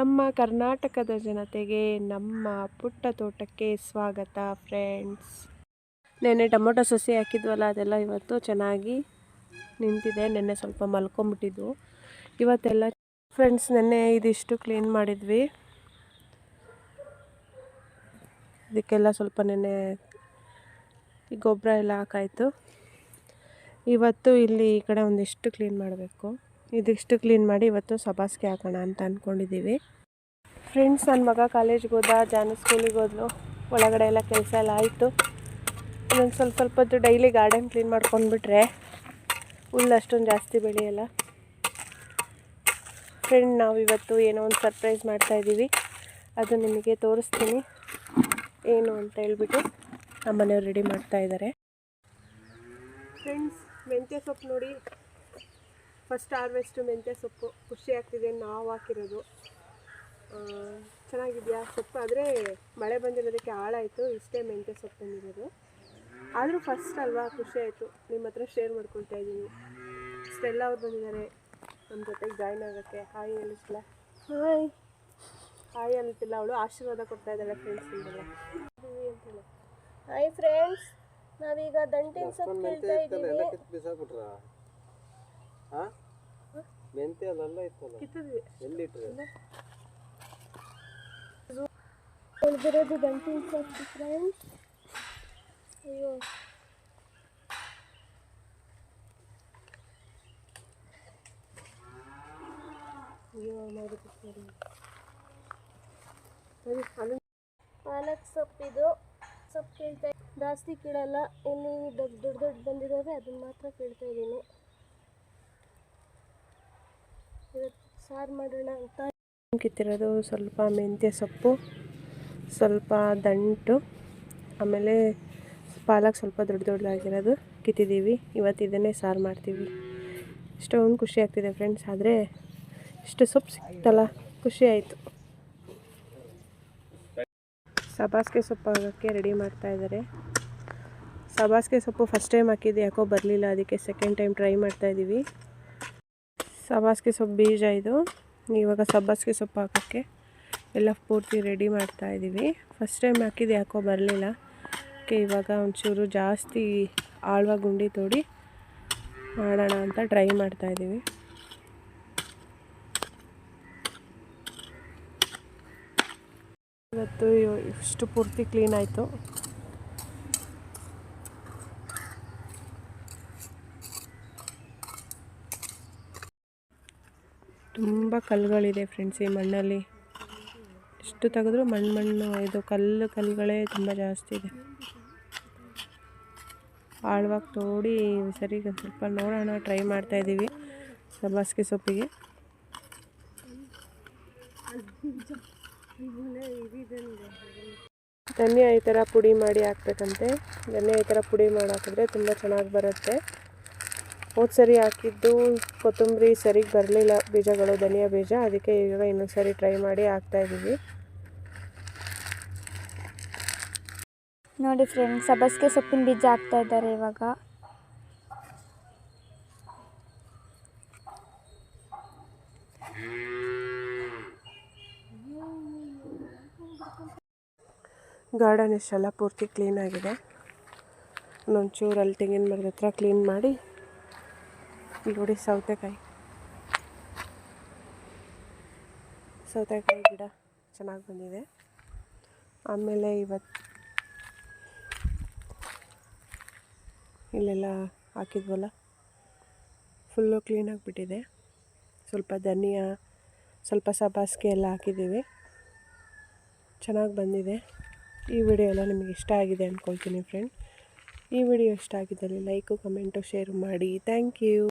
ನಮ್ಮ ಕರ್ನಾಟಕದ ಜನತೆಗೆ ನಮ್ಮ ಪುಟ್ಟ ತೋಟಕ್ಕೆ ಸ್ವಾಗತ ಫ್ರೆಂಡ್ಸ್. ನೆನ್ನೆ ಟೊಮೊಟೊ ಸಸಿ ಹಾಕಿದ್ವಲ್ಲ, ಅದೆಲ್ಲ ಇವತ್ತು ಚೆನ್ನಾಗಿ ನಿಂತಿದೆ. ನೆನ್ನೆ ಸ್ವಲ್ಪ ಮಲ್ಕೊಂಬಿಟ್ಟಿದ್ವು, ಇವತ್ತೆಲ್ಲ ಫ್ರೆಂಡ್ಸ್. ನೆನ್ನೆ ಇದಿಷ್ಟು ಕ್ಲೀನ್ ಮಾಡಿದ್ವಿ, ಇದಕ್ಕೆಲ್ಲ ಸ್ವಲ್ಪ ನೆನ್ನೆ ಗೊಬ್ಬರ ಎಲ್ಲ ಹಾಕಾಯಿತು. ಇವತ್ತು ಇಲ್ಲಿ ಈ ಕಡೆ ಒಂದಿಷ್ಟು ಕ್ಲೀನ್ ಮಾಡಬೇಕು. ಇದಿಷ್ಟು ಕ್ಲೀನ್ ಮಾಡಿ ಇವತ್ತು ಸಬ್ಬಾಸ್ಗೆ ಹಾಕೋಣ ಅಂತ ಅಂದ್ಕೊಂಡಿದ್ದೀವಿ ಫ್ರೆಂಡ್ಸ್. ನನ್ನ ಮಗ ಕಾಲೇಜ್ಗೆ ಹೋದ, ಜಾನು ಸ್ಕೂಲಿಗೆ ಹೋದ್ಲು. ಒಳಗಡೆ ಎಲ್ಲ ಕೆಲಸ ಎಲ್ಲ ಆಯಿತು. ಇನ್ನೊಂದು ಸ್ವಲ್ಪ ಹೊತ್ತು ಡೈಲಿ ಗಾರ್ಡನ್ ಕ್ಲೀನ್ ಮಾಡ್ಕೊಂಡ್ಬಿಟ್ರೆ ಹುಲ್ಲು ಅಷ್ಟೊಂದು ಜಾಸ್ತಿ ಬೆಳೆಯಲ್ಲ ಫ್ರೆಂಡ್. ನಾವು ಇವತ್ತು ಏನೋ ಒಂದು ಸರ್ಪ್ರೈಸ್ ಮಾಡ್ತಾಯಿದ್ದೀವಿ, ಅದು ನಿಮಗೆ ತೋರಿಸ್ತೀನಿ ಏನು ಅಂತ ಹೇಳ್ಬಿಟ್ಟು ನಮ್ಮ ಮನೆಯವ್ರು ರೆಡಿ ಮಾಡ್ತಾಯಿದ್ದಾರೆ ಫ್ರೆಂಡ್ಸ್. ಮೆಂತ್ಯ ಸೊಪ್ಪು ನೋಡಿ, ಫಸ್ಟ್ ಹಾರ್ವೆಸ್ಟು ಮೆಂತ್ಯ ಸೊಪ್ಪು. ಖುಷಿ ಆಗ್ತಿದೆ, ನಾವು ಹಾಕಿರೋದು. ಚೆನ್ನಾಗಿದೆಯಾ ಸೊಪ್ಪು? ಆದರೆ ಮಳೆ ಬಂದಿರೋದಕ್ಕೆ ಹಾಳಾಯಿತು. ಇಷ್ಟೇ ಮೆಂತ್ಯ ಸೊಪ್ಪು ಬಂದಿರೋದು. ಆದರೂ ಫಸ್ಟ್ ಅಲ್ವಾ, ಖುಷಿ ಆಯಿತು. ನಿಮ್ಮ ಹತ್ರ ಶೇರ್ ಮಾಡ್ಕೊಳ್ತಾ ಇದ್ದೀನಿ. ಇಷ್ಟೆಲ್ಲ ಅವ್ರು ಬಂದಿದ್ದಾರೆ ನಮ್ಮ ಜೊತೆಗೆ ಜಾಯ್ನ್ ಆಗೋಕ್ಕೆ. ಹಾಯ್ ಅನ್ನಿಸ್ಲ? ಹಾಯ್ ಹಾಯ್ ಅನ್ನುತ್ತಿಲ್ಲ ಅವಳು, ಆಶೀರ್ವಾದ ಕೊಡ್ತಾ ಇದ್ದಾಳೆ ಫ್ರೆಂಡ್ಸ್ ನಿಮಗೆಲ್ಲ. ಹಾಯ್ ಫ್ರೆಂಡ್ಸ್, ನಾವೀಗ ದಂಟಿನ ಸೊಪ್ಪು ಕೇಳ್ತಾ ಇದ್ದೀವಿ. ಉಳಿದಿರೋದು ದಂಟಿನ ಸೊಪ್ಪು ಫ್ರೆಂಡ್ಸ್. ಅಯ್ಯೋ, ಪಾಲಕ್ ಸೊಪ್ಪಿದು ಸೊಪ್ಪು ಕೇಳ್ತಾ ಜಾಸ್ತಿ ಕೀಳಲ್ಲ. ಇಲ್ಲಿ ದೊಡ್ಡ ಬಂದಿದ್ದಾವೆ, ಅದನ್ನ ಮಾತ್ರ ಕೇಳ್ತಾ ಇದ್ದೀನಿ. ಇವತ್ತು ಸಾರು ಮಾಡೋಣ ಅಂತ ಕಿತ್ತಿರೋದು. ಸ್ವಲ್ಪ ಮೆಂತ್ಯ ಸೊಪ್ಪು, ಸ್ವಲ್ಪ ದಂಟು, ಆಮೇಲೆ ಪಾಲಕ್ ಸ್ವಲ್ಪ ದೊಡ್ಡದಾಗಿರೋದು ಕಿತ್ತಿದ್ದೀವಿ. ಇವತ್ತು ಇದನ್ನೇ ಸಾರು ಮಾಡ್ತೀವಿ. ಇಷ್ಟೊಂದು ಖುಷಿ ಆಗ್ತಿದೆ ಫ್ರೆಂಡ್ಸ್. ಆದರೆ ಇಷ್ಟು ಸೊಪ್ಪು ಸಿಕ್ತಲ್ಲ, ಖುಷಿ ಆಯಿತು. ಸಬ್ಬಾಸ್ಗೆ ಸೊಪ್ಪು ಹಾಕೋಕ್ಕೆ ರೆಡಿ ಮಾಡ್ತಾಯಿದ್ದಾರೆ. ಸಬ್ಬಾಸ್ಗೆ ಸೊಪ್ಪು ಫಸ್ಟ್ ಟೈಮ್ ಹಾಕಿದ್ದು, ಯಾಕೋ ಬರಲಿಲ್ಲ. ಅದಕ್ಕೆ ಸೆಕೆಂಡ್ ಟೈಮ್ ಟ್ರೈ ಮಾಡ್ತಾಯಿದ್ದೀವಿ. ಸಬ್ಬಾಸ್ಗೆ ಸೊಪ್ಪು ಬೀಜ ಇದು. ಇವಾಗ ಸಬ್ಬಾಸ್ಗೆ ಸೊಪ್ಪು ಹಾಕೋಕ್ಕೆ ಎಲ್ಲ ಪೂರ್ತಿ ರೆಡಿ ಮಾಡ್ತಾಯಿದ್ದೀವಿ. ಫಸ್ಟ್ ಟೈಮ್ ಹಾಕಿದ್ದು, ಯಾಕೋ ಬರಲಿಲ್ಲ. ಅದಕ್ಕೆ ಇವಾಗ ಒಂಚೂರು ಜಾಸ್ತಿ ಆಳವಾಗಿ ಗುಂಡಿ ತೋಡಿ ಮಾಡೋಣ ಅಂತ ಟ್ರೈ ಮಾಡ್ತಾಯಿದ್ದೀವಿ. ಇವತ್ತು ಇಷ್ಟು ಪೂರ್ತಿ ಕ್ಲೀನ್ ಆಯಿತು. ತುಂಬ ಕಲ್ಲುಗಳಿದೆ ಫ್ರೆಂಡ್ಸ್ ಈ ಮಣ್ಣಲ್ಲಿ. ಎಷ್ಟು ತೆಗೆದ್ರೂ ಮಣ್ಣು ಇದು ಕಲ್ಲುಗಳೇ ತುಂಬ ಜಾಸ್ತಿ ಇದೆ. ಆಳವಾಗಿ ತೋಡಿ ಸರಿಗೆ ಒಂದು ಸ್ವಲ್ಪ ನೋಡೋಣ ಟ್ರೈ ಮಾಡ್ತಾಯಿದ್ದೀವಿ ಸಬ್ಬಾಸ್ಗೆ ಸೊಪ್ಪಿಗೆ. ಧನಿಯಾ ಈ ಥರ ಪುಡಿ ಮಾಡಿ ಹಾಕ್ಬೇಕಂತೆ. ಧನಿಯಾ ಈ ಥರ ಪುಡಿ ಮಾಡಿ ಹಾಕಿದ್ರೆ ತುಂಬ ಚೆನ್ನಾಗಿ ಬರುತ್ತೆ. ಹೋದ ಸರಿ ಹಾಕಿದ್ದು ಕೊತ್ತಂಬರಿ ಸರಿಗೆ ಬರಲಿಲ್ಲ ಬೀಜಗಳು, ಧನಿಯಾ ಬೀಜ. ಅದಕ್ಕೆ ಈಗ ಇನ್ನೊಂದು ಸರಿ ಟ್ರೈ ಮಾಡಿ ಹಾಕ್ತಾಯಿದ್ದೀವಿ. ನೋಡಿ ಫ್ರೆಂಡ್ಸ್, ಸಬ್ಬಾಸ್ಗೆ ಸೊಪ್ಪಿನ ಬೀಜ ಹಾಕ್ತಾ ಇದ್ದಾರೆ ಇವಾಗ. ಗಾರ್ಡನ್ ಇಷ್ಟೆಲ್ಲ ಪೂರ್ತಿ ಕ್ಲೀನಾಗಿದೆ. ಇನ್ನೊಂಚೂರಲ್ಲಿ ತೆಂಗಿನ ಮರದ ಹತ್ರ ಕ್ಲೀನ್ ಮಾಡಿ, ಇಲ್ಲಿ ನೋಡಿ ಸೌತೆಕಾಯಿ ಗಿಡ ಚೆನ್ನಾಗಿ ಬಂದಿದೆ. ಆಮೇಲೆ ಇವತ್ತು ಇಲ್ಲೆಲ್ಲ ಹಾಕಿದ್ವಲ್ಲ, ಫುಲ್ಲು ಕ್ಲೀನಾಗಿಬಿಟ್ಟಿದೆ. ಸ್ವಲ್ಪ ಧನಿಯಾ, ಸ್ವಲ್ಪ ಸಬ್ಬಾಸ್ಗೆ ಎಲ್ಲ ಹಾಕಿದ್ದೀವಿ. ಚೆನ್ನಾಗಿ ಬಂದಿದೆ. ಈ ವಿಡಿಯೋ ಎಲ್ಲ ನಿಮಗೆ ಇಷ್ಟ ಆಗಿದೆ ಅಂದ್ಕೊಳ್ತೀನಿ ಫ್ರೆಂಡ್. ಈ ವಿಡಿಯೋ ಇಷ್ಟ ಆಗಿದ್ದಲ್ಲಿ ಲೈಕು, ಕಮೆಂಟು, ಶೇರು ಮಾಡಿ. Thank you.